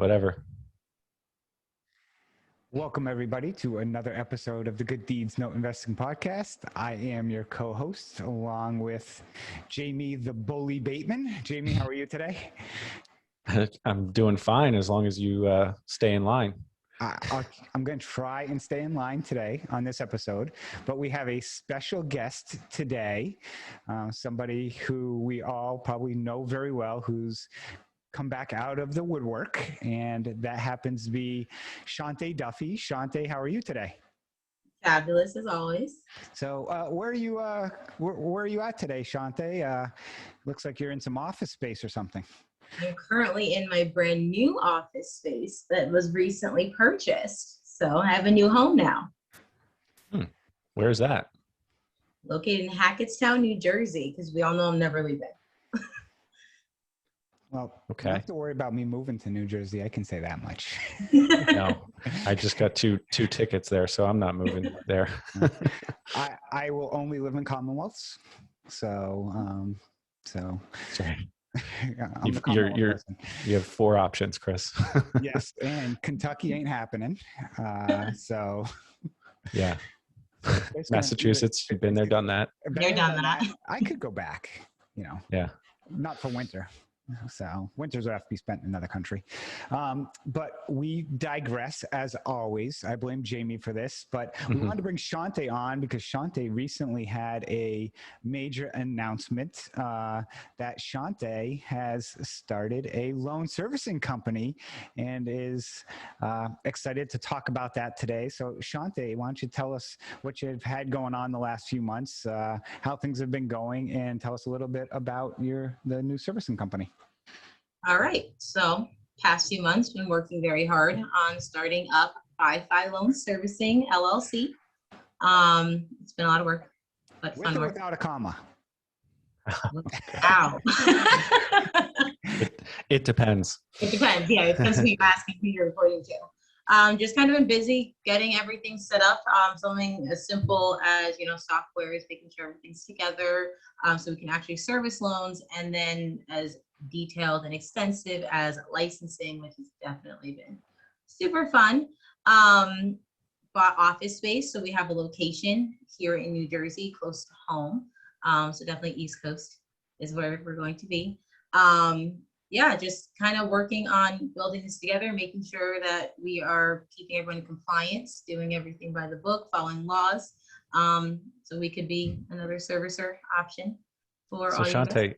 whatever. Welcome, everybody, to another episode of the Good Deeds Note Investing Podcast. I am your co-host, along with Jamie the Bully Bateman. Jamie, how are you today? I'm doing fine as long as you stay in line. I'm going to try and stay in line today on this episode, but we have a special guest today, somebody who we all probably know very well, who's come back out of the woodwork, and that happens to be Shante Duffy. Shante, how are you today? Fabulous as always. So where are you at today, Shante? Looks like you're in some office space or something. I'm currently in my brand new office space that was recently purchased. So I have a new home now. Where's that? Located in Hackettstown, New Jersey, because we all know I'm never leaving. Well, Okay. You don't have to worry about me moving to New Jersey. I can say that much. No, I just got two tickets there, so I'm not moving there. I will only live in Commonwealths. So Sorry. I'm the Commonwealth person. You have four options, Chris. Yes, and Kentucky ain't happening. So yeah. Massachusetts, you've been there, done that. They're done that. I could go back, Yeah. not for winter. So winters would have to be spent in another country. But we digress as always. I blame Jamie for this, but we wanted to bring Shante on because Shante recently had a major announcement that Shante has started a loan servicing company and is excited to talk about that today. So Shante, why don't you tell us what you've had going on the last few months, how things have been going, and tell us a little bit about the new servicing company. All right. So past few months, been working very hard on starting up BIFI Loan Servicing, LLC. It's been a lot of work, but With fun or work. without a comma? Ow. It depends. It depends. Yeah, it depends who you're asking, who you're reporting to. Just kind of been busy getting everything set up. Something as simple as, software is making sure everything's together so we can actually service loans, and then as detailed and extensive as licensing, which has definitely been super fun. Bought office space, so we have a location here in New Jersey, close to home. So definitely East Coast is where we're going to be. Just kind of working on building this together, making sure that we are keeping everyone in compliance, doing everything by the book, following laws, so we could be another servicer option for So all your investors.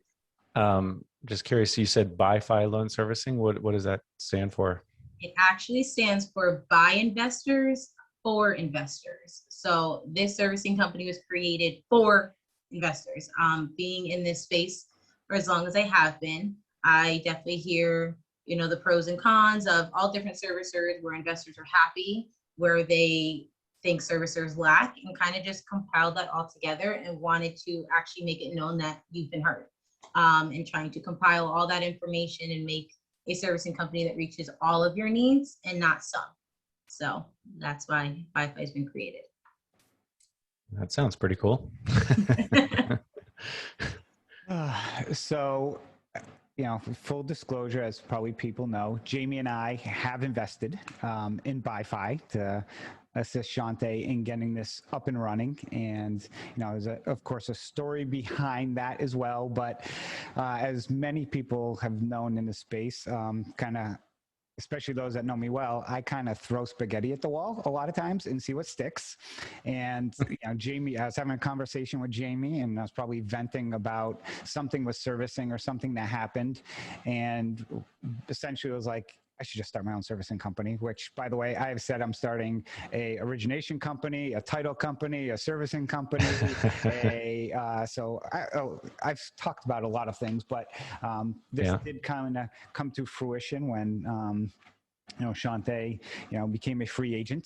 Shante, just curious, you said BIFI Loan Servicing. What does that stand for? It actually stands for by investors for investors. So this servicing company was created for investors. Being in this space for as long as I have been, I definitely hear, the pros and cons of all different servicers, where investors are happy, where they think servicers lack, and kind of just compiled that all together and wanted to actually make it known that you've been heard, and trying to compile all that information and make a servicing company that reaches all of your needs and not some. So that's why BIFI has been created. That sounds pretty cool. So, full disclosure, as probably people know, Jamie and I have invested in BIFI to assist Shante in getting this up and running. And, there's, of course, a story behind that as well. But as many people have known in the space, especially those that know me well, I kind of throw spaghetti at the wall a lot of times and see what sticks. And, Jamie, I was having a conversation with Jamie, and I was probably venting about something with servicing or something that happened. And essentially it was like, I should just start my own servicing company, which, by the way, I have said I'm starting a origination company, a title company, a servicing company. I've talked about a lot of things, but this did kind of come to fruition when Shante, became a free agent,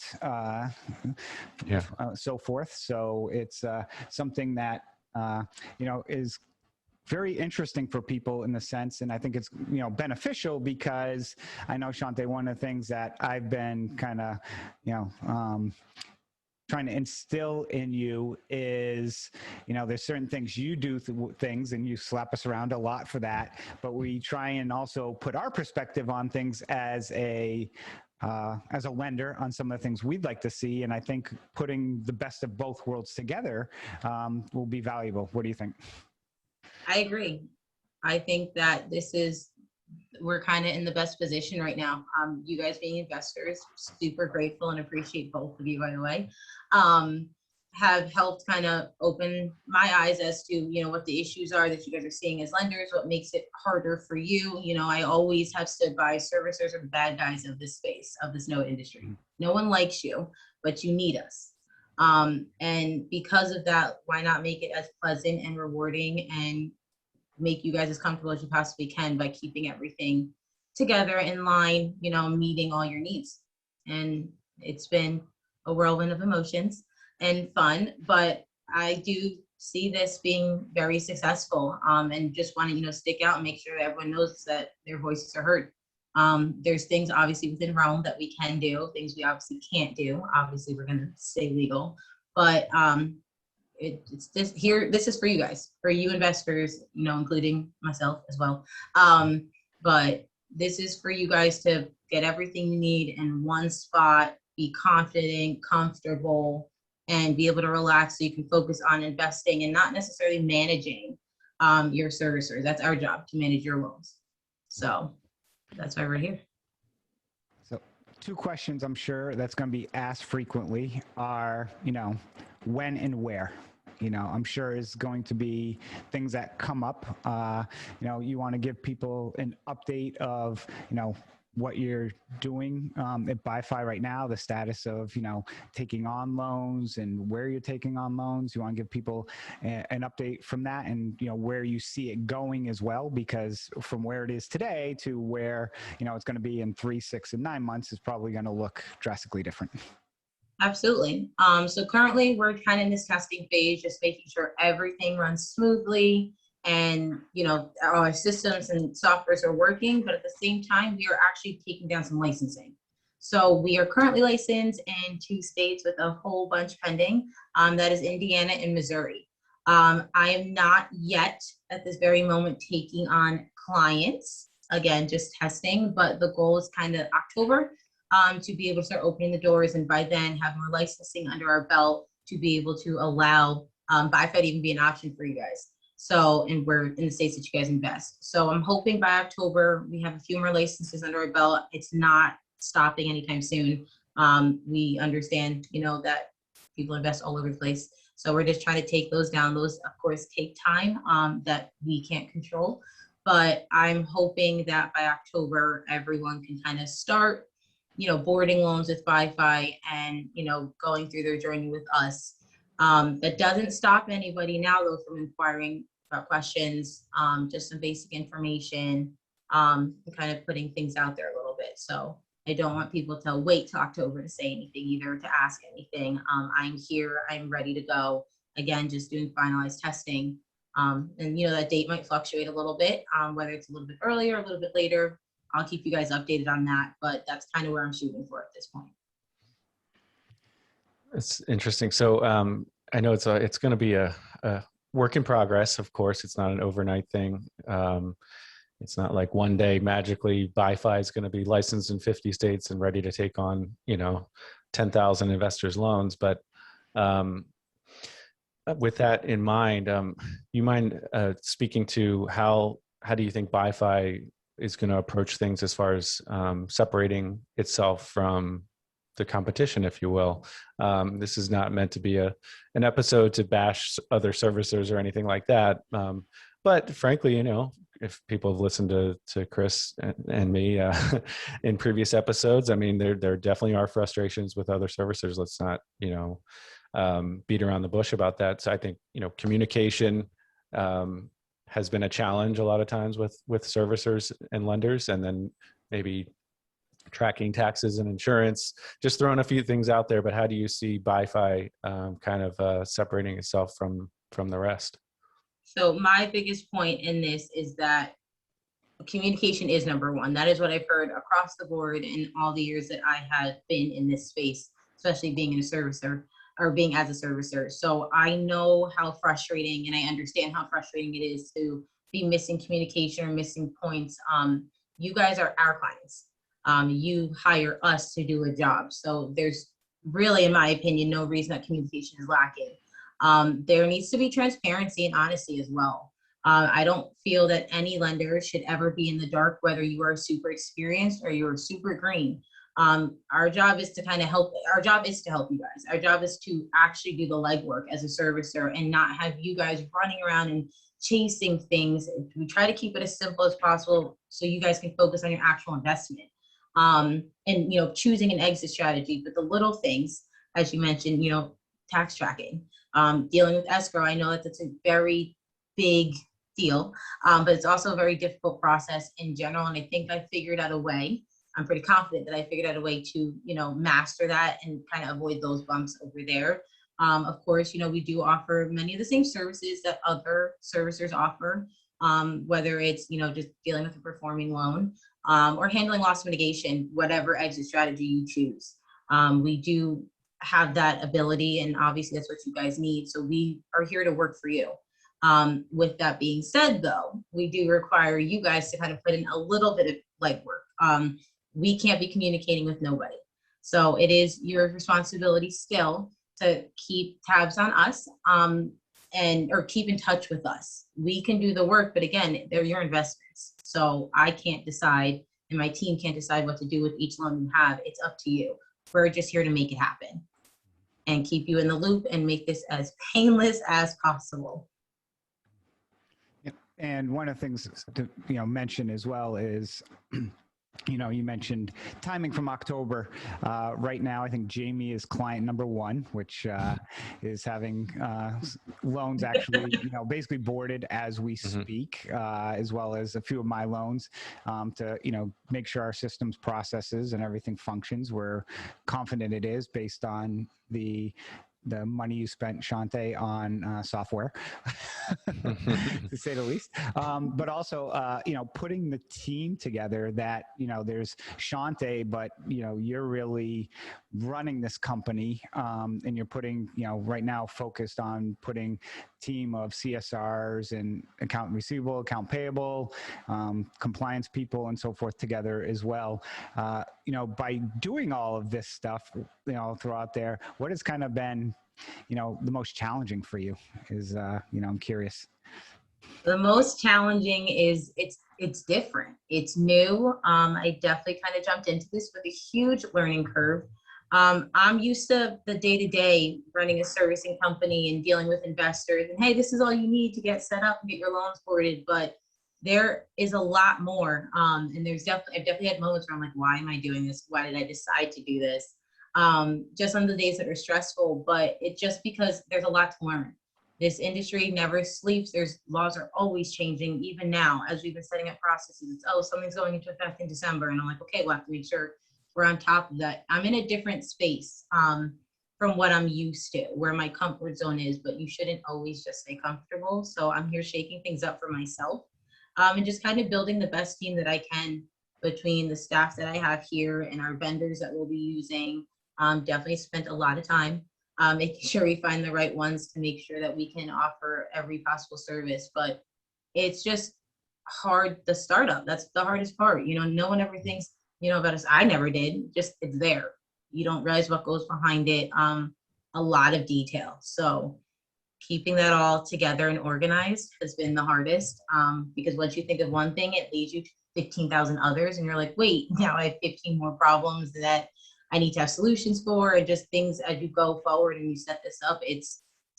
so forth. So it's something that, is very interesting for people in the sense, and I think it's, beneficial because I know, Shante, one of the things that I've been kind of, trying to instill in you is, there's certain things you do things and you slap us around a lot for that, but we try and also put our perspective on things as a lender on some of the things we'd like to see. And I think putting the best of both worlds together will be valuable. What do you think? I agree. I think that we're kind of in the best position right now. You guys being investors, super grateful and appreciate both of you, by the way, have helped kind of open my eyes as to, what the issues are that you guys are seeing as lenders, what makes it harder for you. I always have stood by servicers are the bad guys of this space, of this note industry. No one likes you, but you need us. And because of that, why not make it as pleasant and rewarding and make you guys as comfortable as you possibly can by keeping everything together in line, meeting all your needs. And it's been a whirlwind of emotions and fun, but I do see this being very successful, and just want to, stick out and make sure that everyone knows that their voices are heard. There's things obviously within realm that we can do, things we obviously can't do. Obviously we're going to stay legal, but it's this here. This is for you guys, for you investors, including myself as well. But this is for you guys to get everything you need in one spot, be confident, comfortable, and be able to relax so you can focus on investing and not necessarily managing your servicers. That's our job, to manage your loans. So that's why we're here. So 2 questions I'm sure that's going to be asked frequently are, when and where. I'm sure is going to be things that come up. You want to give people an update of, what you're doing at BIFI right now, the status of, taking on loans and where you're taking on loans. You want to give people an update from that and, where you see it going as well, because from where it is today to where, it's going to be in 3, 6, and 9 months is probably going to look drastically different. Absolutely. So currently we're kind of in this testing phase, just making sure everything runs smoothly and, our systems and softwares are working, but at the same time, we are actually taking down some licensing. So we are currently licensed in 2 states with a whole bunch pending. That is Indiana and Missouri. I am not yet at this very moment taking on clients, again, just testing, but the goal is kind of October. To be able to start opening the doors, and by then have more licensing under our belt to be able to allow BIFI to even be an option for you guys. So, and we're in the states that you guys invest. So I'm hoping by October, we have a few more licenses under our belt. It's not stopping anytime soon. We understand, that people invest all over the place. So we're just trying to take those down. Those, of course, take time that we can't control. But I'm hoping that by October, everyone can kind of start boarding loans with BIFI and, going through their journey with us. That doesn't stop anybody now, though, from inquiring about questions, just some basic information, and kind of putting things out there a little bit. So I don't want people to wait till October to say anything either, to ask anything. I'm here, I'm ready to go. Again, just doing finalized testing. And, that date might fluctuate a little bit, whether it's a little bit earlier, a little bit later. I'll keep you guys updated on that, but that's kind of where I'm shooting for at this point. It's interesting. So I know it's going to be a work in progress. Of course, it's not an overnight thing. It's not like one day magically BIFI is going to be licensed in 50 states and ready to take on 10,000 investors' loans. But with that in mind, you mind speaking to how do you think BIFI is going to approach things as far as separating itself from the competition, if you will? This is not meant to be an episode to bash other servicers or anything like that. But frankly, if people have listened to Chris and me in previous episodes, I mean, there definitely are frustrations with other servicers. Let's not, beat around the bush about that. So I think, communication has been a challenge a lot of times with servicers and lenders, and then maybe tracking taxes and insurance, just throwing a few things out there. But how do you see BIFI kind of separating itself from the rest? So my biggest point in this is that communication is number one. That is what I've heard across the board in all the years that I had been in this space, especially being in a servicer. or being as a servicer. So I know how frustrating, and I understand how frustrating it is to be missing communication or missing points. You guys are our clients. You hire us to do a job. So there's really, in my opinion, no reason that communication is lacking. There needs to be transparency and honesty as well. I don't feel that any lender should ever be in the dark, whether you are super experienced or you're super green. Our job is to kind of help. Our job is to help you guys. Our job is to actually do the legwork as a servicer and not have you guys running around and chasing things. We try to keep it as simple as possible so you guys can focus on your actual investment. And, choosing an exit strategy, but the little things, as you mentioned, tax tracking, dealing with escrow. I know that that's a very big deal, but it's also a very difficult process in general. And I think I figured out a way. I'm pretty confident that I figured out a way to, master that and kind of avoid those bumps over there. Of course, we do offer many of the same services that other servicers offer, whether it's, just dealing with a performing loan, or handling loss mitigation, whatever exit strategy you choose. We do have that ability, and obviously that's what you guys need. So we are here to work for you. With that being said, though, we do require you guys to kind of put in a little bit of legwork. We can't be communicating with nobody. So it is your responsibility still to keep tabs on us, or keep in touch with us. We can do the work, but again, they're your investments. So I can't decide, and my team can't decide what to do with each loan you have. It's up to you. We're just here to make it happen and keep you in the loop and make this as painless as possible. And one of the things to mention as well is, you mentioned timing from October. Right now, I think Jamie is client number one, which is having loans actually, basically boarded as we speak, as well as a few of my loans, to, make sure our systems processes and everything functions. We're confident it is based on the money you spent, Shante, on software, to say the least. But also, putting the team together that, there's Shante, but, you're really running this company, and you're putting, right now focused on putting team of CSRs and account receivable, account payable, compliance people, and so forth together as well. By doing all of this stuff, throughout there, what has kind of been, the most challenging for you is, I'm curious. The most challenging is it's different. It's new. I definitely kind of jumped into this with a huge learning curve. I'm used to the day-to-day running a servicing company and dealing with investors, and hey, this is all you need to get set up and get your loans boarded. But there is a lot more. And I've definitely had moments where I'm like, why am I doing this? Why did I decide to do this? Just on the days that are stressful, but it's just because there's a lot to learn. This industry never sleeps. Laws are always changing. Even now, as we've been setting up processes, it's, something's going into effect in December. And I'm like, okay, we'll have to make sure we're on top of that. I'm in a different space, from what I'm used to, where my comfort zone is, but you shouldn't always just stay comfortable. So I'm here shaking things up for myself, and just kind of building the best team that I can between the staff that I have here and our vendors that we'll be using. Definitely spent a lot of time making sure we find the right ones to make sure that we can offer every possible service. But it's just hard, the startup. That's the hardest part. No one ever thinks, about us. I never did. Just it's there. You don't realize what goes behind it. A lot of detail. So keeping that all together and organized has been the hardest, because once you think of one thing, it leads you to 15,000 others. And you're like, wait, now I have 15 more problems that I need to have solutions for, and just things as you go forward and you set this up,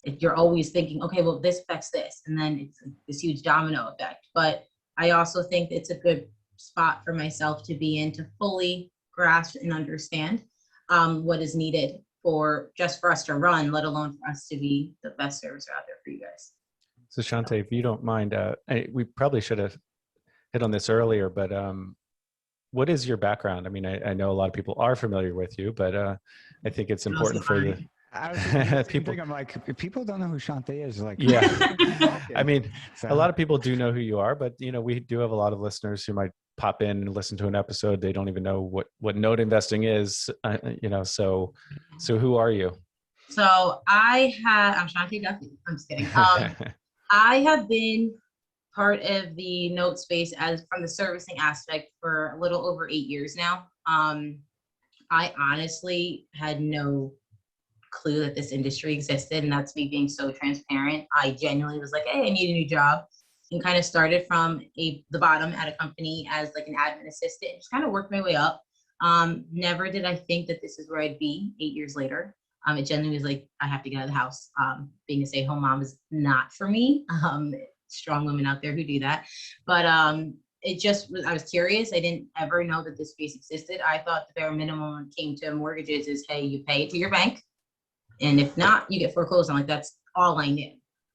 you're always thinking, okay, well, this affects this. And then it's this huge domino effect. But I also think it's a good spot for myself to be in, to fully grasp and understand what is needed for us to run, let alone for us to be the best servicer out there for you guys. So Shante, if you don't mind, we probably should have hit on this earlier, but what is your background? I mean, I know a lot of people are familiar with you, but I think it's important for the I was people. I'm like, if people don't know who Shante is, like, yeah. I mean, a lot of people do know who you are, but we do have a lot of listeners who might pop in and listen to an episode. They don't even know what note investing is, so who are you? So I'm Shante Duffy. I'm just kidding. I have been part of the note space as from the servicing aspect for a little over 8 years now. I honestly had no clue that this industry existed, and that's me being so transparent. I genuinely was like, hey, I need a new job, and kind of started from the bottom at a company as like an admin assistant, and just kind of worked my way up. Never did I think that this is where I'd be 8 years later. It genuinely was like, I have to get out of the house. Being a stay-at-home mom is not for me. Strong women out there who do that. But it just was, I was curious. I didn't ever know that this space existed. I thought the bare minimum when it came to mortgages is, hey, you pay it to your bank. And if not, you get foreclosed on. Like, that's all I knew.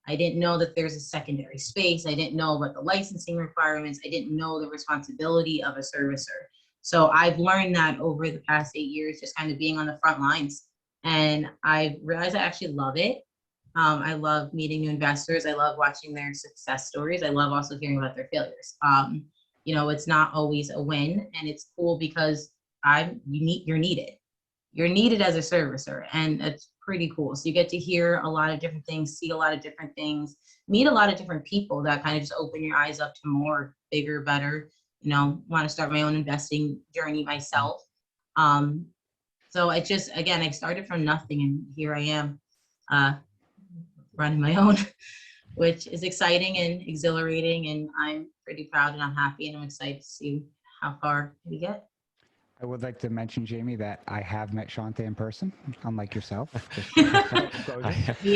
I didn't know that there's a secondary space. I didn't know about the licensing requirements. I didn't know the responsibility of a servicer. So I've learned that over the past 8 years, just kind of being on the front lines. And I realized I actually love it. I love meeting new investors. I love watching their success stories. I love also hearing about their failures. It's not always a win, and it's cool because you're needed. You're needed as a servicer, and it's pretty cool. So you get to hear a lot of different things, see a lot of different things, meet a lot of different people that kind of just open your eyes up to more, bigger, better. Want to start my own investing journey myself. So I started from nothing, and here I am, running my own, which is exciting and exhilarating. And I'm pretty proud, and I'm happy, and I'm excited to see how far we get. I would like to mention, Jamie, that I have met Shante in person, unlike yourself. We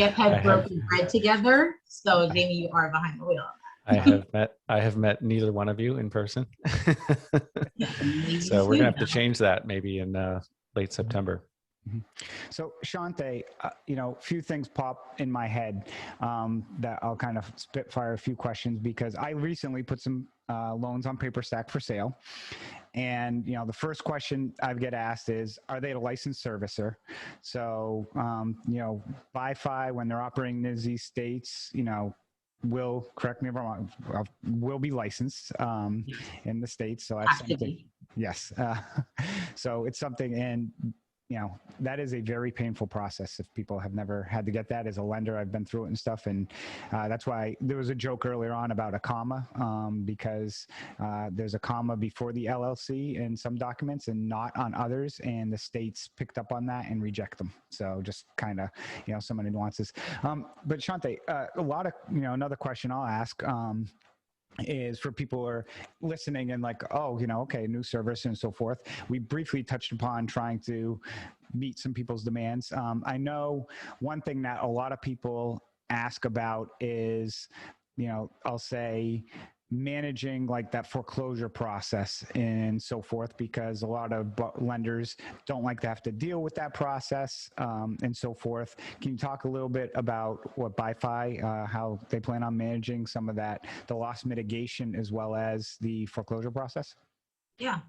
have had broken bread together. So Jamie, you are behind the wheel. I have met neither one of you in person. So we're gonna have to change that maybe in late September. So Shante, a few things pop in my head that I'll kind of spitfire a few questions, because I recently put some loans on PaperStack for sale. And, the first question I get asked is, are they a licensed servicer? So, BIFI, when they're operating in these states, will, correct me if I'm wrong, will be licensed in the states. So I've something. Yes. So it's something, and that is a very painful process. If people have never had to get that as a lender, I've been through it and stuff. And that's why there was a joke earlier on about a comma, because there's a comma before the LLC in some documents and not on others. And the states picked up on that and reject them. So just kind of, some of the nuances. But Shante, a lot of, another question I'll ask, is for people who are listening and like, okay, new service and so forth. We briefly touched upon trying to meet some people's demands. I know one thing that a lot of people ask about is, I'll say, managing like that foreclosure process and so forth, because a lot of lenders don't like to have to deal with that process and so forth. Can you talk a little bit about what BIFI, how they plan on managing some of that, the loss mitigation as well as the foreclosure process? Yeah,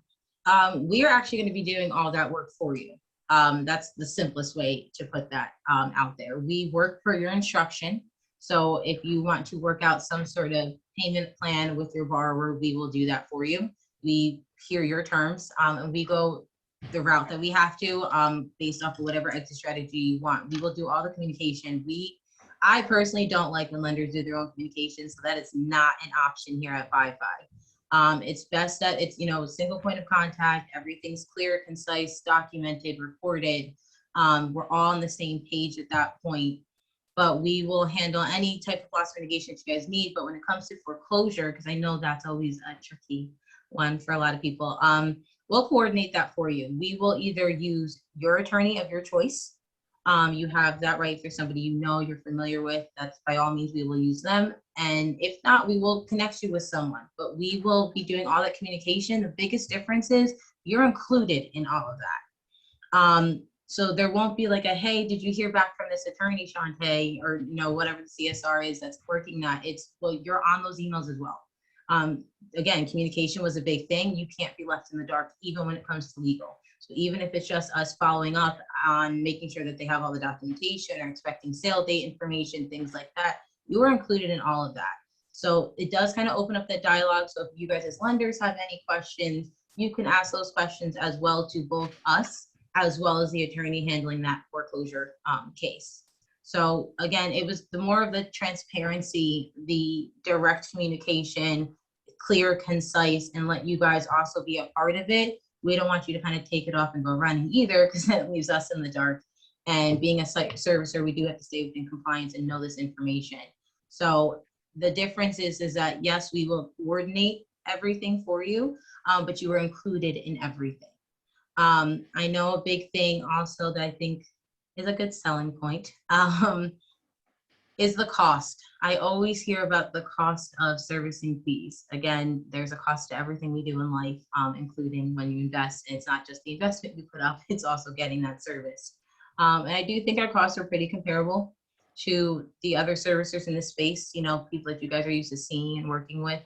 we are actually going to be doing all that work for you. That's the simplest way to put that out there. We work per your instruction. So if you want to work out some sort of payment plan with your borrower, we will do that for you. We hear your terms, and we go the route that we have to based off of whatever exit strategy you want. We will do all the communication. I personally don't like when lenders do their own communication, so that is not an option here at BIFI. It's best that it's, single point of contact, everything's clear, concise, documented, reported. We're all on the same page at that point. But we will handle any type of loss mitigation that you guys need. But when it comes to foreclosure, because I know that's always a tricky one for a lot of people, we'll coordinate that for you. We will either use your attorney of your choice. You have that right for somebody you're familiar with. That's by all means, we will use them. And if not, we will connect you with someone. But we will be doing all that communication. The biggest difference is you're included in all of that. So there won't be like hey, did you hear back from this attorney, Shante, or whatever the CSR is that's working that. You're on those emails as well. Again, communication was a big thing. You can't be left in the dark, even when it comes to legal. So even if it's just us following up on making sure that they have all the documentation or expecting sale date information, things like that, you are included in all of that. So it does kind of open up that dialogue. So if you guys as lenders have any questions, you can ask those questions as well to both us as well as the attorney handling that foreclosure case. So again, it was the more of the transparency, the direct communication, clear, concise, and let you guys also be a part of it. We don't want you to kind of take it off and go running either, because that leaves us in the dark. And being a site servicer, we do have to stay within compliance and know this information. So the difference is that, yes, we will coordinate everything for you, but you are included in everything. I know a big thing also that I think is a good selling point is the cost. I always hear about the cost of servicing fees. Again, there's a cost to everything we do in life, including when you invest. And it's not just the investment you put up, it's also getting that service. And I do think our costs are pretty comparable to the other servicers in the space, you know, people that you guys are used to seeing and working with.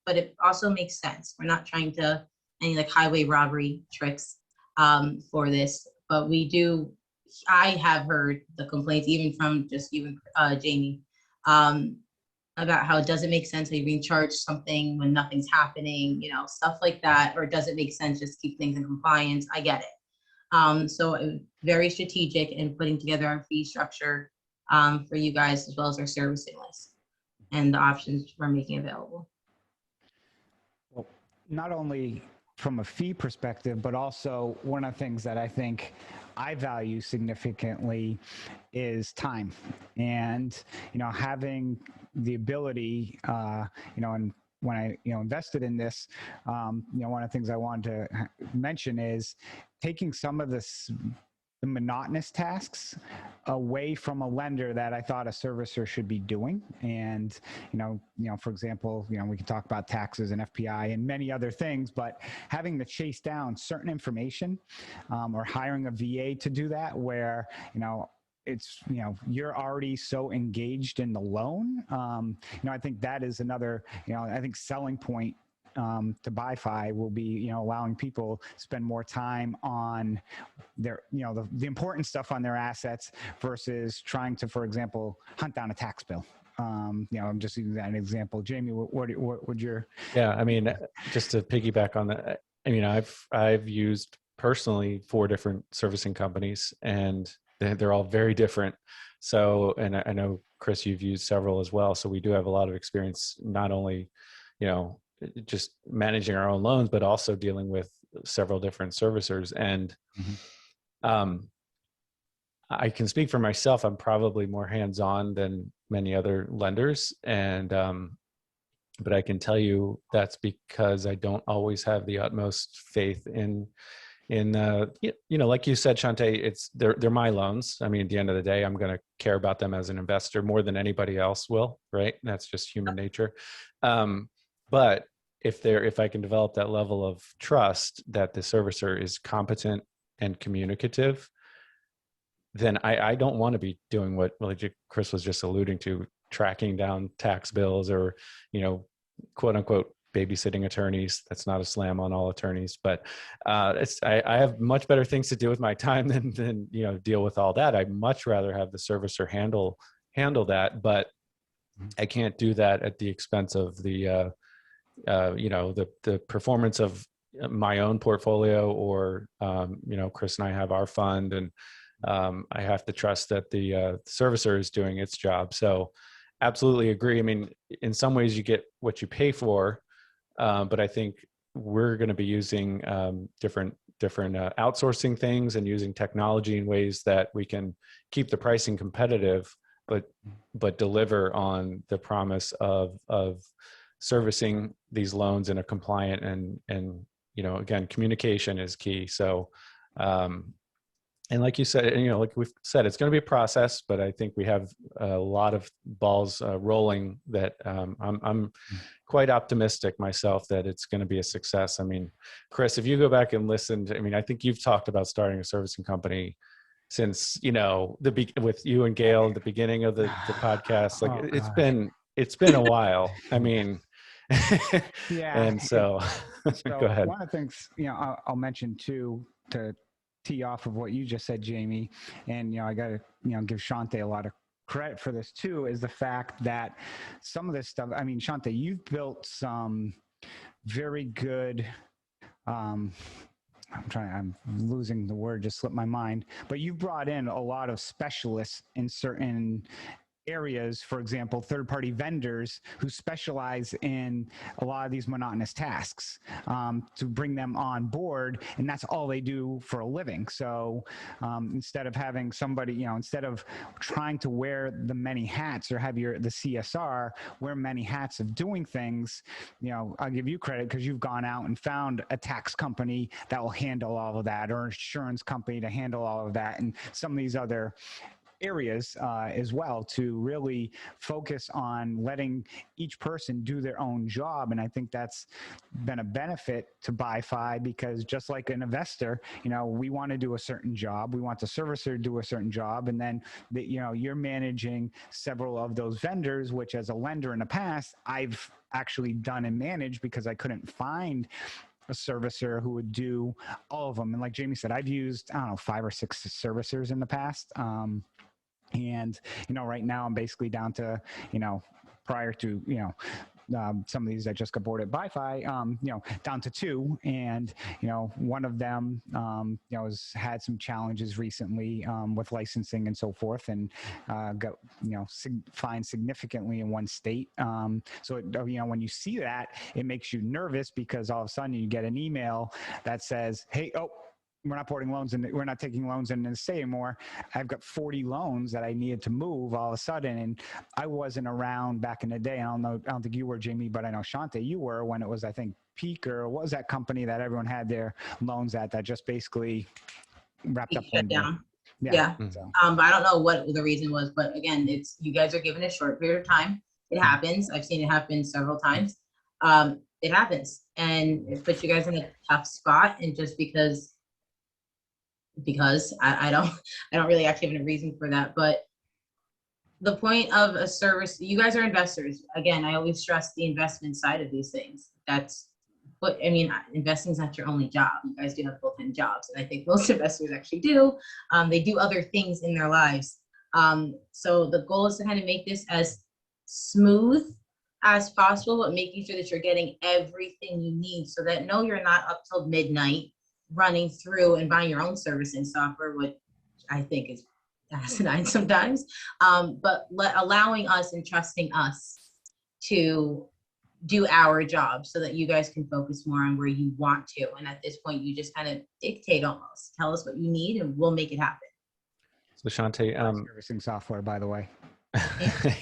But it also makes sense. We're not trying to any like highway robbery tricks for this, but we do. I have heard the complaints even from just even Jamie about how it doesn't make sense that you're being charged something when nothing's happening, you know, stuff like that, or it doesn't make sense just keep things in compliance. I get it. So very strategic in putting together our fee structure for you guys, as well as our servicing list and the options we're making available. Well, not only from a fee perspective, but also one of the things that I think I value significantly is time. And, you know, having the ability, you know, and when I, you know, invested in this, you know, one of the things I wanted to mention is taking some of this, the monotonous tasks away from a lender that I thought a servicer should be doing. And, you know, for example, you know, we can talk about taxes and FPI and many other things, but having to chase down certain information or hiring a VA to do that, where, you know, it's, you know, you're already so engaged in the loan. You know, I think that is another, you know, I think selling point to BIFI will be, you know, allowing people to spend more time on their, you know, the important stuff on their assets versus trying to, for example, hunt down a tax bill. You know, I'm just using that an example. Jamie, what would your? Yeah, I mean, just to piggyback on that, I mean, I've used personally 4 different servicing companies, and they're all very different. So, and I know Chris, you've used several as well. So we do have a lot of experience, not only, you know, just managing our own loans, but also dealing with several different servicers. And I can speak for myself. I'm probably more hands-on than many other lenders. And, but I can tell you that's because I don't always have the utmost faith in you know, like you said, Shante, they're my loans. I mean, at the end of the day, I'm going to care about them as an investor more than anybody else will. Right. And that's just human nature. But if I can develop that level of trust that the servicer is competent and communicative, then I don't want to be doing what Chris was just alluding to, tracking down tax bills or, you know, quote unquote, babysitting attorneys. That's not a slam on all attorneys, but I have much better things to do with my time than you know, deal with all that. I'd much rather have the servicer handle that, but I can't do that at the expense of the you know, the performance of my own portfolio, or you know, Chris and I have our fund, and I have to trust that the servicer is doing its job. So absolutely agree. I mean, in some ways you get what you pay for, but I think we're going to be using different outsourcing things and using technology in ways that we can keep the pricing competitive, but deliver on the promise of servicing these loans in a compliant and you know, again, communication is key. So and like you said, you know, like we've said, it's going to be a process, but I think we have a lot of balls rolling that I'm quite optimistic myself that it's going to be a success. I mean, Chris, if you go back and listen to, I mean, I think you've talked about starting a servicing company since, you know, with you and Gail at the beginning of the podcast. Like it's been a while. I mean, Yeah. And so, go ahead. One of the things, you know, I'll mention too, to tee off of what you just said, Jamie, and, you know, I got to, you know, give Shante a lot of credit for this too, is the fact that some of this stuff, I mean, Shante, you've built some very good I'm losing the word, just slipped my mind, but you brought in a lot of specialists in certain areas, for example, third-party vendors who specialize in a lot of these monotonous tasks, to bring them on board, and that's all they do for a living. So instead of having somebody, instead of trying to wear the many hats or have the CSR wear many hats of doing things, I'll give you credit because you've gone out and found a tax company that will handle all of that, or insurance company to handle all of that, and some of these other areas as well, to really focus on letting each person do their own job. And I think that's been a benefit to BIFI, because just like an investor, we want to do a certain job, we want the servicer to do a certain job, and then you're managing several of those vendors, which as a lender in the past I've actually done and managed because I couldn't find a servicer who would do all of them. And like Jamie said, I've used, I don't know, 5 or 6 servicers in the past. And, right now I'm basically down to, prior to, some of these I just got boarded at BIFI, down to 2. And, one of them, has had some challenges recently with licensing and so forth, and got, fined significantly in one state. So, when you see that, it makes you nervous, because all of a sudden you get an email that says, hey, we're not boarding loans and we're not taking loans in the state anymore. I've got 40 loans that I needed to move all of a sudden. And I wasn't around back in the day. I don't think you were, Jamie, but I know Shante, you were, when it was, I think, Peak, or what was that company that everyone had their loans at that just basically wrapped up one day? Down. Yeah. But I don't know what the reason was, but again, it's, you guys are given a short period of time. It happens. I've seen it happen several times. It happens, and it puts you guys in a tough spot. And just because I don't really actually have a reason for that, but the point of a service, you guys are investors. Again, I always stress the investment side of these things. That's what I mean. Investing is not your only job. You guys do have full-time jobs, and I think most investors actually do. They do other things in their lives. So the goal is to kind of make this as smooth as possible, but making sure that you're getting everything you need, so that no, you're not up till midnight running through and buying your own servicing software, which I think is asinine sometimes. But allowing us and trusting us to do our job, so that you guys can focus more on where you want to. And at this point, you just kind of dictate, almost tell us what you need and we'll make it happen. So Shante, servicing software, by the way.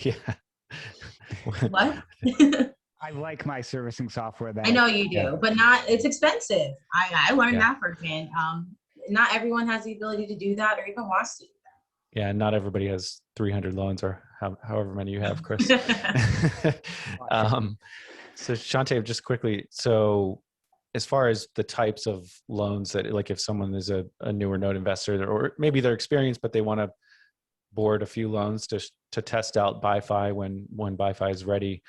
Yeah. What? I like my servicing software. I know you do, but it's expensive. I learned that firsthand. Not everyone has the ability to do that or even wants to do that. Yeah, not everybody has 300 loans, or however many you have, Chris. So Shante, just quickly, so as far as the types of loans that, like if someone is a newer note investor, or maybe they're experienced, but they want to board a few loans to test out BIFI when BIFI is ready,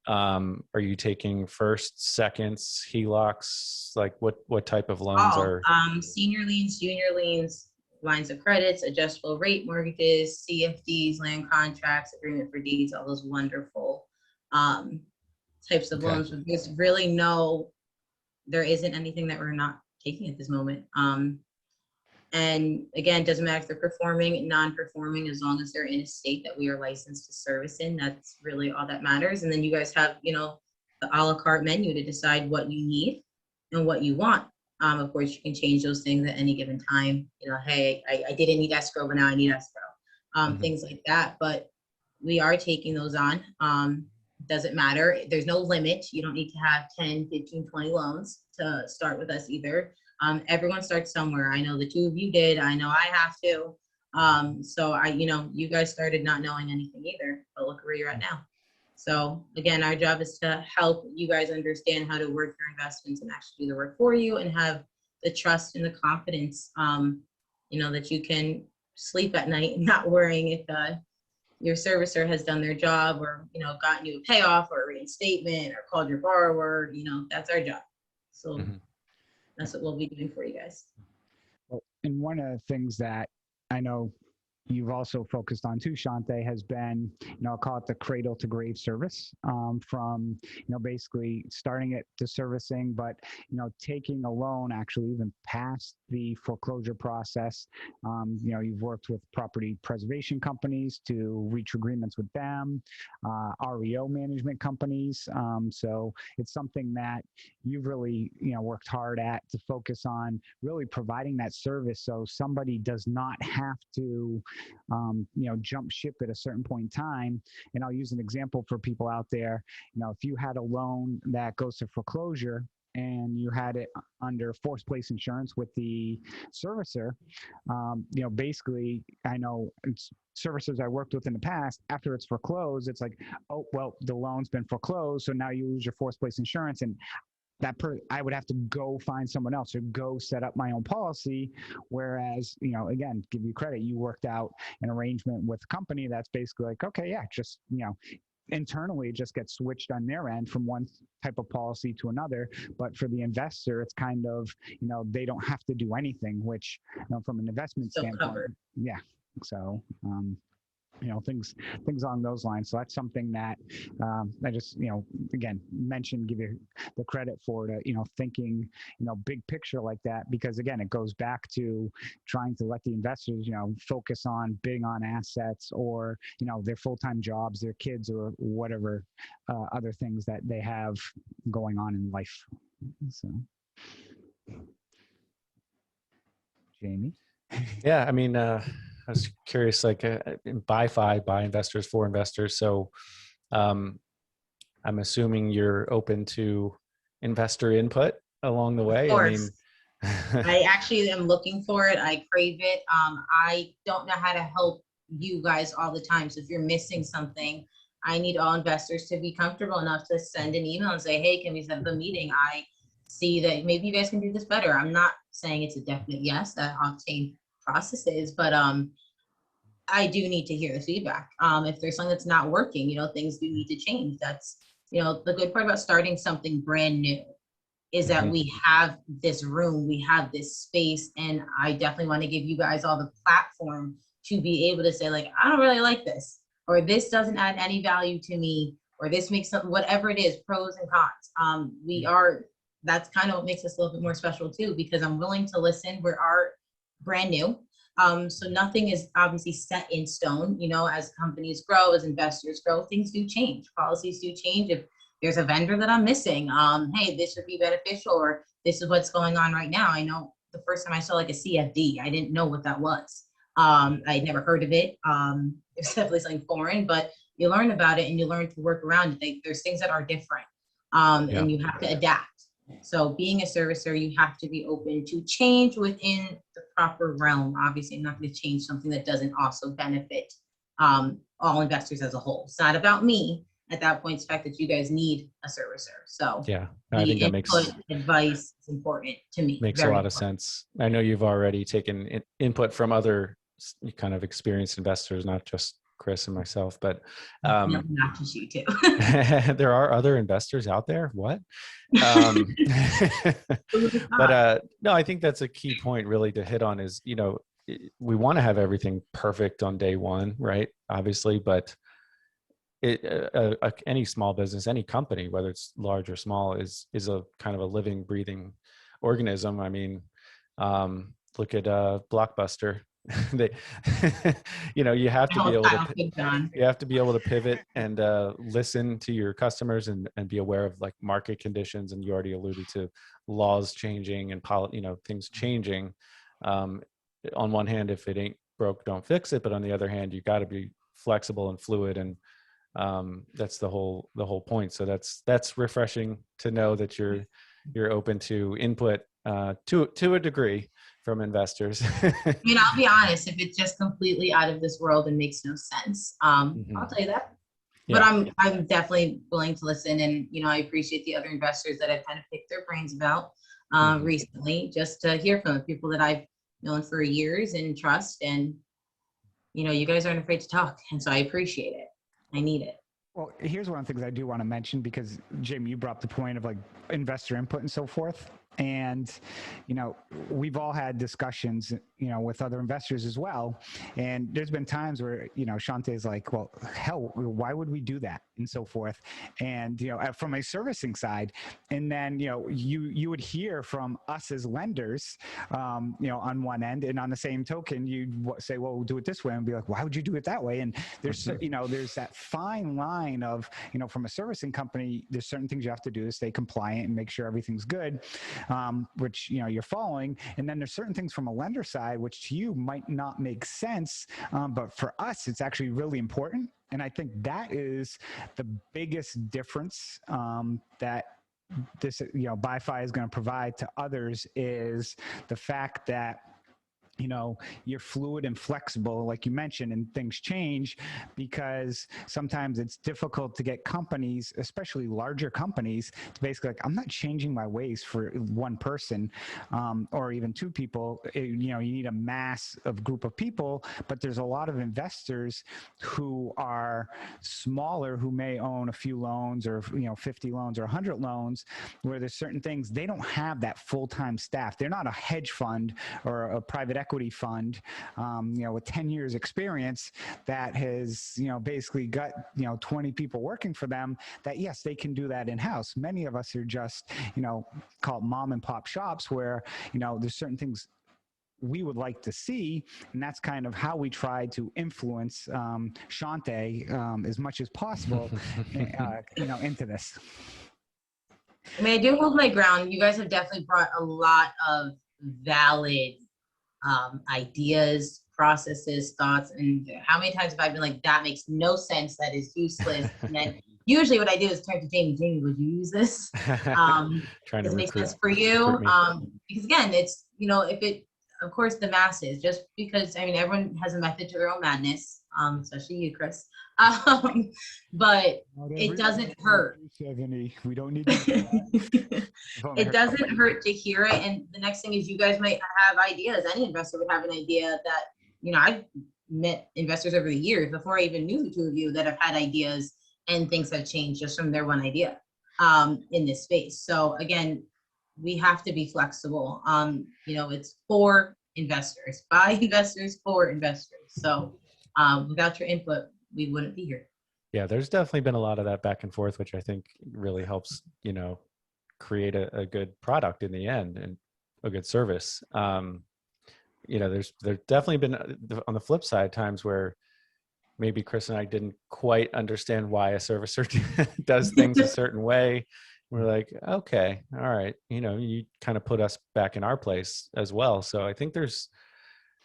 are you taking first, seconds, HELOCs? Like what type of loans are? Senior liens, junior liens, lines of credits, adjustable rate mortgages, CFDs, land contracts, agreement for deeds, all those wonderful types of loans. There's really there isn't anything that we're not taking at this moment. And again, it doesn't matter if they're performing, non-performing, as long as they're in a state that we are licensed to service in. That's really all that matters. And then you guys have, the a la carte menu to decide what you need and what you want. Of course, you can change those things at any given time. Hey, I didn't need escrow, but now I need escrow. Things like that. But we are taking those on. Doesn't matter. There's no limit. You don't need to have 10, 15, 20 loans to start with us either. Everyone starts somewhere. I know the two of you did. I know I have to. So you guys started not knowing anything either, but look where you're at now. So again, our job is to help you guys understand how to work your investments and actually do the work for you, and have the trust and the confidence, that you can sleep at night and not worrying if your servicer has done their job, or, gotten you a payoff or a reinstatement or called your borrower. That's our job. So that's what we'll be doing for you guys. Well, and one of the things that I know you've also focused on too, Shante, has been, I'll call it the cradle to grave service, from, basically starting it to servicing, but, taking a loan actually even past the foreclosure process. You've worked with property preservation companies to reach agreements with them, REO management companies. So it's something that you've really, worked hard at to focus on really providing that service so somebody does not have to jump ship at a certain point in time. And I'll use an example for people out there. If you had a loan that goes to foreclosure and you had it under forced place insurance with the servicer, basically, I know servicers I worked with in the past, after it's foreclosed, it's like, oh, well, the loan's been foreclosed, so now you lose your forced place insurance. And I would have to go find someone else or go set up my own policy. Whereas, again, give you credit, you worked out an arrangement with a company that's basically like, okay, yeah, just, internally it just gets switched on their end from one type of policy to another. But for the investor, it's kind of, they don't have to do anything, which, from an investment standpoint, covered. Yeah. So, things along those lines. So that's something that I just, again, mentioned, give you the credit for to, thinking, big picture like that, because again, it goes back to trying to let the investors, focus on bidding on assets or, their full-time jobs, their kids, or whatever other things that they have going on in life. So, Jamie? Yeah, I mean, I was curious, like in BIFI, by investors for investors. So I'm assuming you're open to investor input along the way. Of course. I actually am looking for it. I crave it. I don't know how to help you guys all the time. So if you're missing something, I need all investors to be comfortable enough to send an email and say, hey, can we set up a meeting? I see that maybe you guys can do this better. I'm not saying it's a definite yes, that Octane process is, but I do need to hear the feedback. If there's something that's not working, things do need to change. That's, the good part about starting something brand new is that we have this room, we have this space, and I definitely want to give you guys all the platform to be able to say, like, I don't really like this, or this doesn't add any value to me, or this makes something, whatever it is, pros and cons. That's kind of what makes us a little bit more special too, because I'm willing to listen. We are brand new. So nothing is obviously set in stone. As companies grow, as investors grow, things do change. Policies do change. If there's a vendor that I'm missing, hey, this would be beneficial, or this is what's going on right now. I know the first time I saw like a CFD, I didn't know what that was. I had never heard of it. It's definitely something foreign, but you learn about it and you learn to work around it. There's things that are different, and you have to adapt. So being a servicer, you have to be open to change within the proper realm. Obviously, I'm not going to change something that doesn't also benefit all investors as a whole. It's not about me at that point. It's the fact that you guys need a servicer. So yeah, I think that makes advice is important to me. Makes a lot of sense. I know you've already taken input from other kind of experienced investors, not just Chris and myself, but no, not just you too. there are other investors out there. What? But no, I think that's a key point really to hit on is, we want to have everything perfect on day one, right? Obviously, but any small business, any company, whether it's large or small, is a kind of a living, breathing organism. I mean, look at Blockbuster. They, you have to be able to pivot and listen to your customers and be aware of like market conditions. And you already alluded to laws changing and things changing. On one hand, if it ain't broke, don't fix it. But on the other hand, you got to be flexible and fluid, and that's the whole point. So that's refreshing to know that you're open to input to a degree from investors. I'll be honest, if it's just completely out of this world and makes no sense, I'll tell you that. Yeah. But I'm definitely willing to listen, and I appreciate the other investors that I've kind of picked their brains about recently, just to hear from the people that I've known for years and trust. And you guys aren't afraid to talk, and so I appreciate it. I need it. Well, here's one of the things I do want to mention, because Jamie, you brought up the point of like investor input and so forth. And, we've all had discussions, with other investors as well. And there's been times where, Shante is like, well, hell, why would we do that? And so forth. And, from a servicing side, and then, you would hear from us as lenders, on one end, and on the same token, you'd say, well, we'll do it this way, and be like, why would you do it that way? And there's, there's that fine line of, from a servicing company, there's certain things you have to do to stay compliant and make sure everything's good. Which, you're following. And then there's certain things from a lender side, which to you might not make sense. But for us, it's actually really important. And I think that is the biggest difference that this, BIFI is going to provide to others, is the fact that you're fluid and flexible, like you mentioned, and things change, because sometimes it's difficult to get companies, especially larger companies, to basically like, I'm not changing my ways for one person or even two people. You need a mass of group of people, but there's a lot of investors who are smaller, who may own a few loans or 50 loans or 100 loans, where there's certain things they don't have that full-time staff. They're not a hedge fund or a private equity fund, with 10 years experience that has, basically got, 20 people working for them, that yes, they can do that in-house. Many of us are just, called mom and pop shops, where, there's certain things we would like to see. And that's kind of how we try to influence Shante as much as possible, into this. I mean, I do hold my ground. You guys have definitely brought a lot of valid ideas, processes, thoughts, and how many times have I been like, that makes no sense, that is useless. And then usually what I do is turn to Jamie. Jamie, would you use this? Trying to does it make sense for you? Because again, it's, if it, of course, the masses, just because, I mean, everyone has a method to their own madness, especially you, Chris. But it doesn't hurt. We don't need to it doesn't hurt to hear it. And the next thing is, you guys might have ideas. Any investor would have an idea that, I've met investors over the years before I even knew the two of you that have had ideas, and things have changed just from their one idea in this space. So again, we have to be flexible. It's for investors, by investors, for investors. So without your input, we wouldn't be here. Yeah, there's definitely been a lot of that back and forth, which I think really helps, create a good product in the end, and a good service. There's definitely been, on the flip side, times where maybe Chris and I didn't quite understand why a servicer does things a certain way. We're like, okay, all right. You kind of put us back in our place as well. So I think there's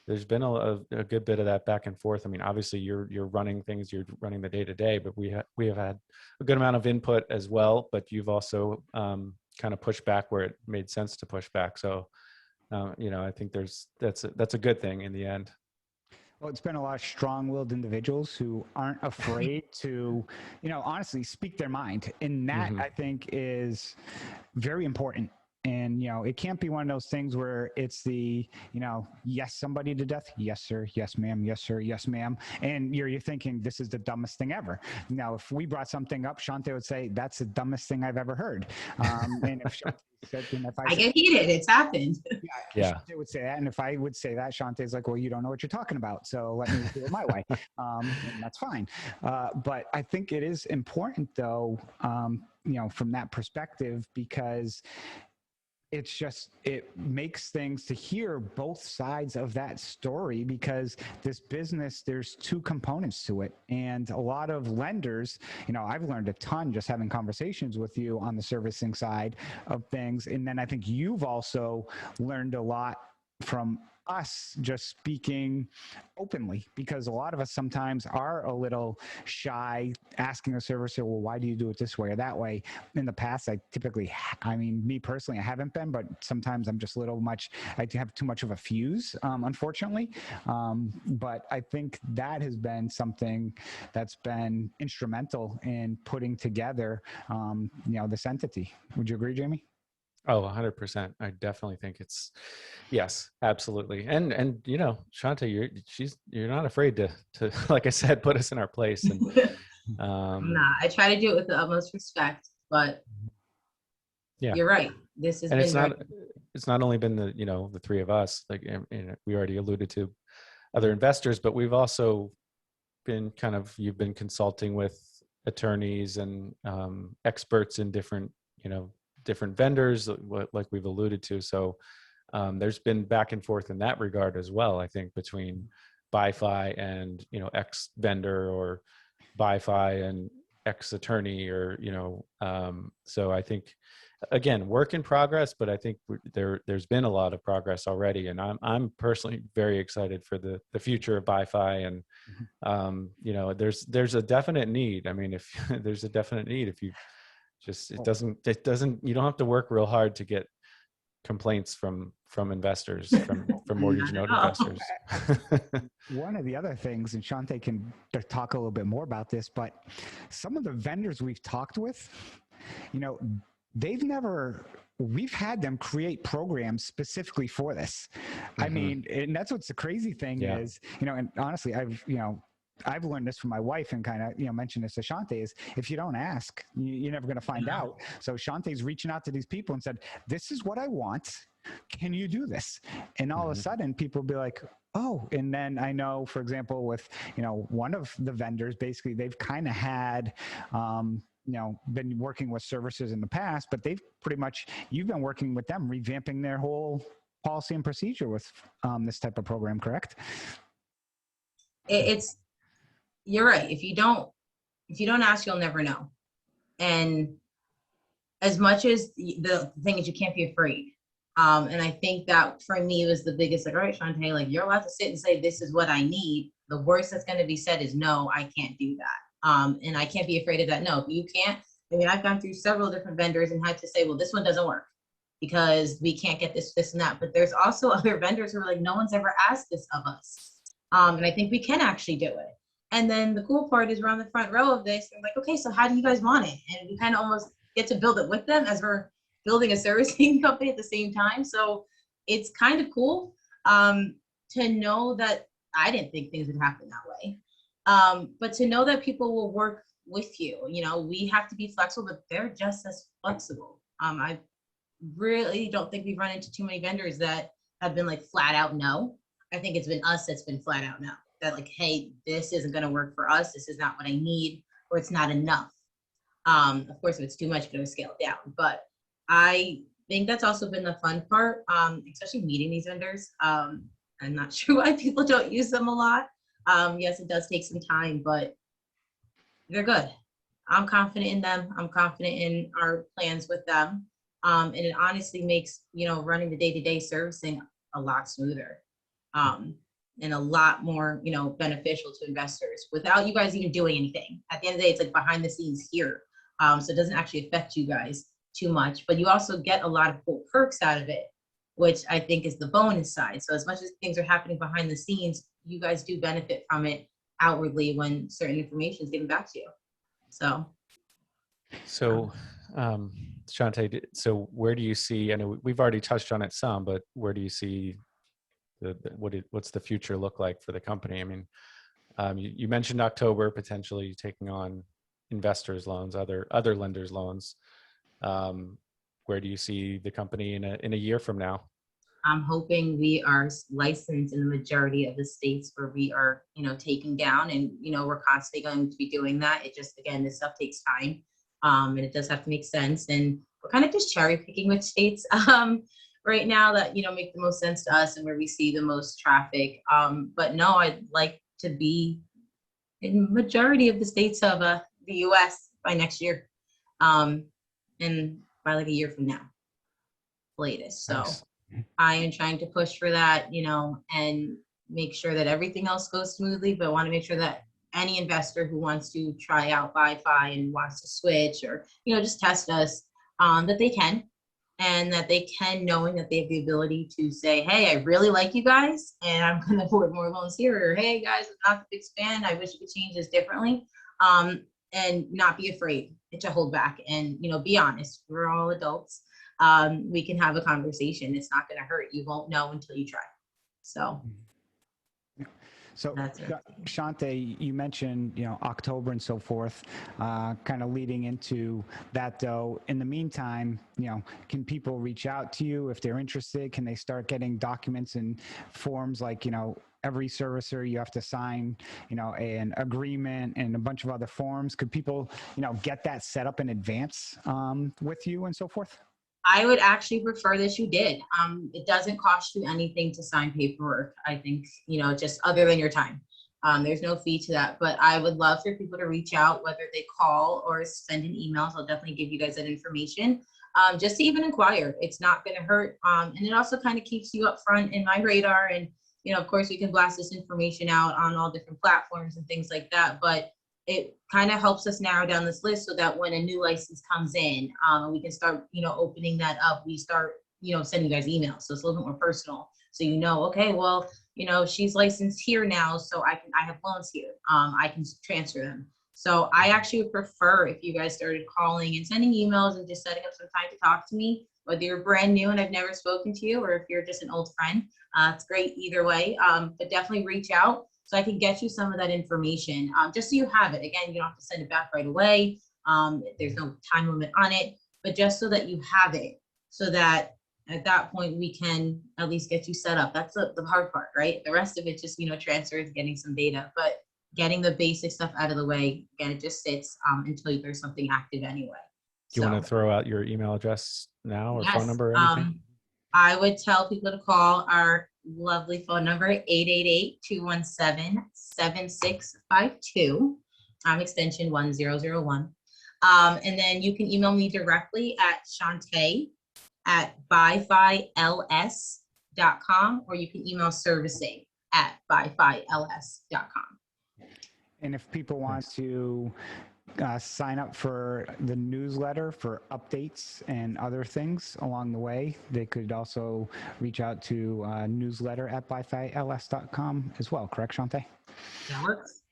been a good bit of that back and forth. I mean, obviously you're running things, you're running the day to day, but we have had a good amount of input as well, but you've also kind of pushed back where it made sense to push back. So, I think that's a good thing in the end. Well, it's been a lot of strong-willed individuals who aren't afraid to, honestly speak their mind. And that, I think, is very important. And, it can't be one of those things where it's the, yes, somebody to death. Yes, sir. Yes, ma'am. Yes, sir. Yes, ma'am. And you're thinking this is the dumbest thing ever. Now, if we brought something up, Shante would say, that's the dumbest thing I've ever heard. And if Shante said, and if I get heated, it's happened. Yeah. Shante would say that. And if I would say that, Shante's like, well, you don't know what you're talking about. So let me do it my way. And that's fine. But I think it is important, though, from that perspective, because it makes things to hear both sides of that story, because this business, there's two components to it. And a lot of lenders, I've learned a ton just having conversations with you on the servicing side of things. And then I think you've also learned a lot from us just speaking openly, because a lot of us sometimes are a little shy asking a servicer, well, why do you do it this way or that way? In the past, me personally, I haven't been, but sometimes I'm just I have too much of a fuse, unfortunately. But I think that has been something that's been instrumental in putting together, this entity. Would you agree, Jamie? Oh, 100%. I definitely think yes, absolutely. And Shante, you're not afraid to, like I said, put us in our place. And I'm not. I try to do it with the utmost respect, but Yeah. you're right. This has And been very, it's not only been the, the three of us, like, and we already alluded to other investors, but we've also been you've been consulting with attorneys and experts in different, different vendors, like we've alluded to. So there's been back and forth in that regard as well, I think, between BIFI and, X vendor, or BIFI and X attorney, or, so I think, again, work in progress, but I think there's been a lot of progress already, and I'm personally very excited for the future of BiFi. And there's a definite need. I mean, if there's a definite need, if you just, it doesn't, you don't have to work real hard to get complaints from investors, from mortgage note investors. One of the other things, and Shante can talk a little bit more about this, but some of the vendors we've talked with, we've had them create programs specifically for this. I mean, and that's what's the crazy thing is, and honestly, I've learned this from my wife, and kind of, mentioned this to Shante, is if you don't ask, you're never going to find out. So Shante's reaching out to these people and said, this is what I want. Can you do this? And all of a sudden people be like, oh, and then I know, for example, with, one of the vendors, basically they've kind of had, been working with services in the past, but they've pretty much, you've been working with them, revamping their whole policy and procedure with this type of program, correct? You're right. If you don't ask, you'll never know. And as much as the thing is, you can't be afraid. And I think that for me was the biggest, like, all right, Shante, like, you're allowed to sit and say, this is what I need. The worst that's going to be said is, no, I can't do that. And I can't be afraid of that. No, if you can't, I mean, I've gone through several different vendors and had to say, well, this one doesn't work because we can't get this, and that. But there's also other vendors who are like, no one's ever asked this of us. And I think we can actually do it. And then the cool part is we're on the front row of this. I'm like, okay, so how do you guys want it? And we kind of almost get to build it with them as we're building a servicing company at the same time. So it's kind of cool to know that I didn't think things would happen that way. But to know that people will work with you, we have to be flexible, but they're just as flexible. I really don't think we've run into too many vendors that have been like flat out no. I think it's been us that's been flat out no. That like, hey, this isn't going to work for us. This is not what I need, or it's not enough. Of course, if it's too much, you're going to scale it down. But I think that's also been the fun part, especially meeting these vendors. I'm not sure why people don't use them a lot. Yes, it does take some time, but they're good. I'm confident in them. I'm confident in our plans with them. And it honestly makes, running the day-to-day servicing a lot smoother. And a lot more, beneficial to investors without you guys even doing anything. At the end of the day, it's like behind the scenes here. So it doesn't actually affect you guys too much, but you also get a lot of cool perks out of it, which I think is the bonus side. So as much as things are happening behind the scenes, you guys do benefit from it outwardly when certain information is given back to you. So Shante, so where do you see, I know we've already touched on it some, but where do you see what's the future look like for the company? I mean, you mentioned October potentially taking on investors' loans, other lenders' loans. Where do you see the company in a year from now? I'm hoping we are licensed in the majority of the states where we are, taking down, and we're constantly going to be doing that. It just, again, this stuff takes time, and it does have to make sense. And we're kind of just cherry picking which states right now that make the most sense to us and where we see the most traffic. But no, I'd like to be in majority of the states of the U.S. by next year, and by like a year from now, latest. So nice. I am trying to push for that, and make sure that everything else goes smoothly. But I want to make sure that any investor who wants to try out BiFi and wants to switch or just test us, that they can. And that they can, knowing that they have the ability to say, hey, I really like you guys, and I'm going to afford more loans here. Or, hey, guys, I'm not the biggest fan. I wish you could change this differently. And not be afraid to hold back and, be honest. We're all adults. We can have a conversation. It's not going to hurt. You won't know until you try. So. So, That's it. Shante, you mentioned, October and so forth, kind of leading into that though. In the meantime, can people reach out to you if they're interested? Can they start getting documents and forms like, every servicer you have to sign, an agreement and a bunch of other forms? Could people, get that set up in advance with you and so forth? I would actually prefer that you did. It doesn't cost you anything to sign paperwork. I think, just other than your time. There's no fee to that, but I would love for people to reach out, whether they call or send an email. So I'll definitely give you guys that information, just to even inquire. It's not going to hurt. And it also kind of keeps you up front in my radar. And, of course, we can blast this information out on all different platforms and things like that. But it kind of helps us narrow down this list so that when a new license comes in, we can start, opening that up. We start, sending you guys emails. So it's a little bit more personal. So, okay, well, she's licensed here now, so I have loans here. I can transfer them. So I actually would prefer if you guys started calling and sending emails and just setting up some time to talk to me, whether you're brand new and I've never spoken to you, or if you're just an old friend. It's great either way, but definitely reach out so I can get you some of that information, just so you have it. Again, you don't have to send it back right away. There's no time limit on it, but just so that you have it, so that at that point we can at least get you set up. That's the hard part, right? The rest of it just, transfers, getting some data, but getting the basic stuff out of the way, again, it just sits until there's something active anyway. Do you want to throw out your email address now or phone Yes, number or anything? I would tell people to call our lovely phone number, 888-217-7652, extension 1001. And then you can email me directly at Shante@BIFILS.com, or you can email servicing@BIFILS.com. And if people want to sign up for the newsletter for updates and other things along the way, they could also reach out to newsletter@bifils.com as well. Correct, Shante? That works.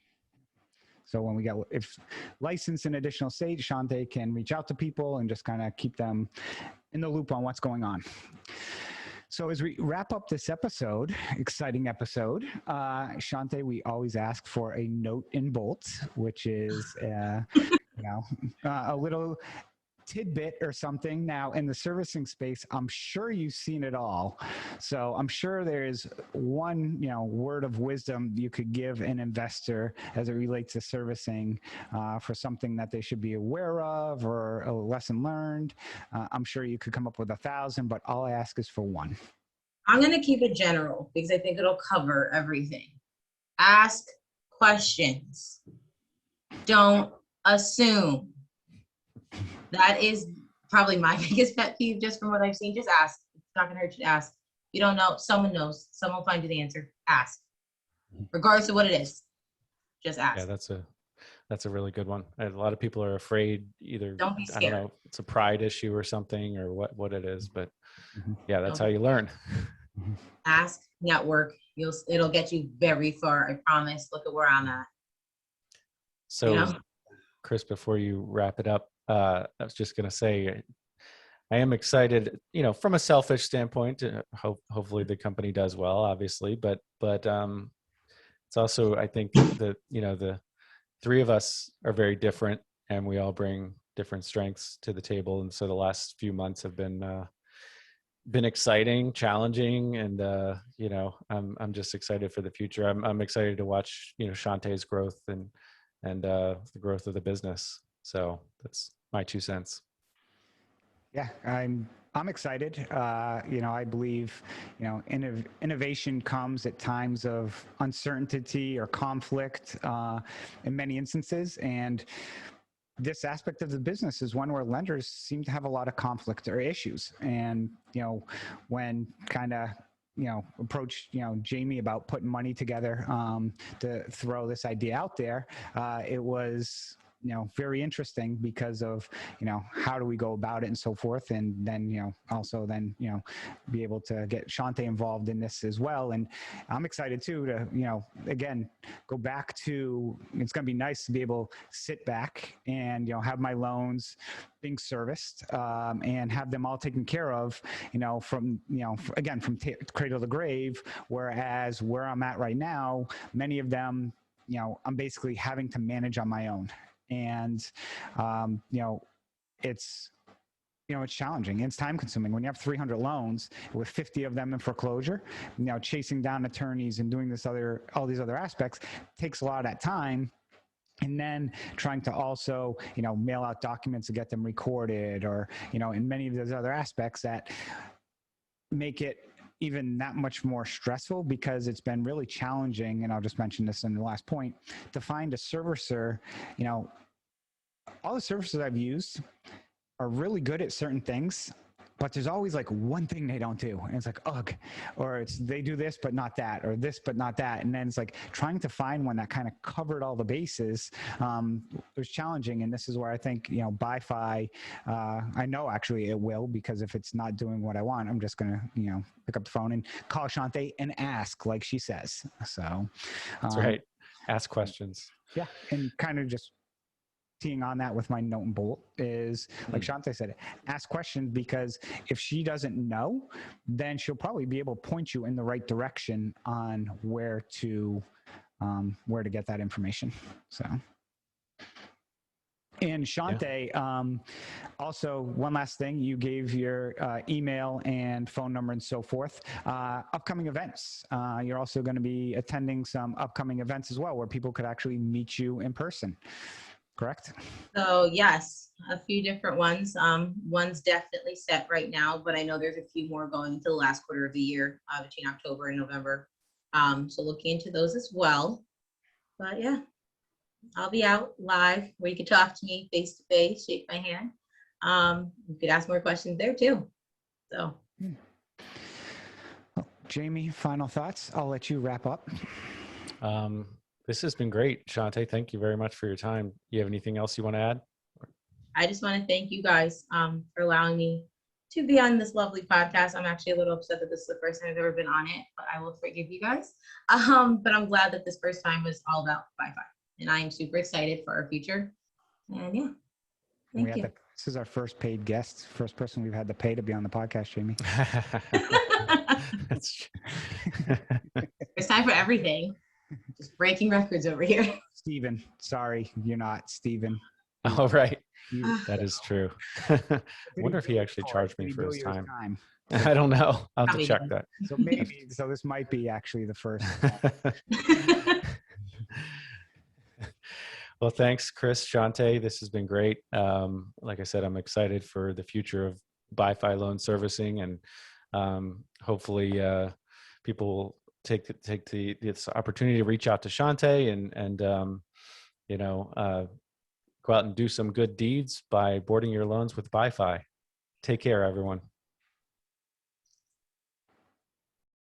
So when if licensed in additional states, Shante can reach out to people and just kind of keep them in the loop on what's going on. So as we wrap up this episode, exciting episode, Shante, we always ask for a note in bold, which is, a little tidbit or something. Now, in the servicing space, I'm sure you've seen it all. So I'm sure there's one, word of wisdom you could give an investor as it relates to servicing for something that they should be aware of or a lesson learned. I'm sure you could come up with 1,000, but all I ask is for one. I'm going to keep it general because I think it'll cover everything. Ask questions. Don't assume. That is probably my biggest pet peeve, just from what I've seen. Just ask. It's not going to hurt you to ask. You don't know. Someone knows. Someone will find you the answer. Ask. Regardless of what it is. Just ask. Yeah, that's a really good one. A lot of people are afraid either, Don't be scared. I don't know, it's a pride issue or something or what it is, but yeah, that's how you learn. Ask, network. It'll get you very far. I promise. Look at where I'm at. So Chris, before you wrap it up, I was just going to say, I am excited, from a selfish standpoint. Hopefully the company does well, obviously, but it's also, I think that the three of us are very different, and we all bring different strengths to the table. And so the last few months have been exciting, challenging, and I'm just excited for the future. I'm excited to watch Shante's growth and the growth of the business. So that's my 2 cents. Yeah, I'm excited. I believe, innovation comes at times of uncertainty or conflict in many instances. And this aspect of the business is one where lenders seem to have a lot of conflict or issues. And, when kind of, approached, Jamie about putting money together to throw this idea out there, it was very interesting because of, how do we go about it and so forth. And then, also then, be able to get Shante involved in this as well. And I'm excited too, to, again, go back to, it's going to be nice to be able to sit back and, have my loans being serviced, and have them all taken care of, from, again, from cradle to grave. Whereas where I'm at right now, many of them, I'm basically having to manage on my own. And, it's, it's challenging. It's time consuming. When you have 300 loans with 50 of them in foreclosure, chasing down attorneys and doing all these other aspects takes a lot of that time. And then trying to also, mail out documents to get them recorded, or, in many of those other aspects that make it even that much more stressful, because it's been really challenging. And I'll just mention this in the last point, to find a servicer. All the servicers I've used are really good at certain things, but there's always like one thing they don't do. And it's like, ugh, or it's, they do this, but not that, or this, but not that. And then it's like trying to find one that kind of covered all the bases. It was challenging. And this is where I think, BIFI, I know actually it will, because if it's not doing what I want, I'm just going to, pick up the phone and call Shante and ask, like she says. So That's right. Ask questions. Yeah. And kind of just teeing on that with my note and bolt is, like Shante said, ask questions, because if she doesn't know, then she'll probably be able to point you in the right direction on where to get that information. So, and Shante, also one last thing, you gave your email and phone number and so forth. Upcoming events. You're also going to be attending some upcoming events as well, where people could actually meet you in person. Correct? So yes, a few different ones. One's definitely set right now, but I know there's a few more going into the last quarter of the year, between October and November. So looking into those as well. But yeah, I'll be out live where you can talk to me face to face, shake my hand. You could ask more questions there too. So. Well, Jamie, final thoughts. I'll let you wrap up. This has been great, Shante. Thank you very much for your time. You have anything else you want to add? I just want to thank you guys for allowing me to be on this lovely podcast. I'm actually a little upset that this is the first time I've ever been on it, but I will forgive you guys. But I'm glad that this first time was all about BIFI, and I am super excited for our future. And yeah, thank you. This is our first paid guest, first person we've had to pay to be on the podcast, Jamie. That's It's time for everything. Just breaking records over here. Steven, sorry, you're not Steven. Oh, right. That is true. I wonder if he actually charged me for his time. I don't know. I'll have to check that. So this might be actually the first. Well, thanks, Chris, Shante. This has been great. Like I said, I'm excited for the future of BIFI Loan Servicing, and hopefully people will take this opportunity to reach out to Shante and go out and do some good deeds by boarding your loans with BIFI. Take care, everyone.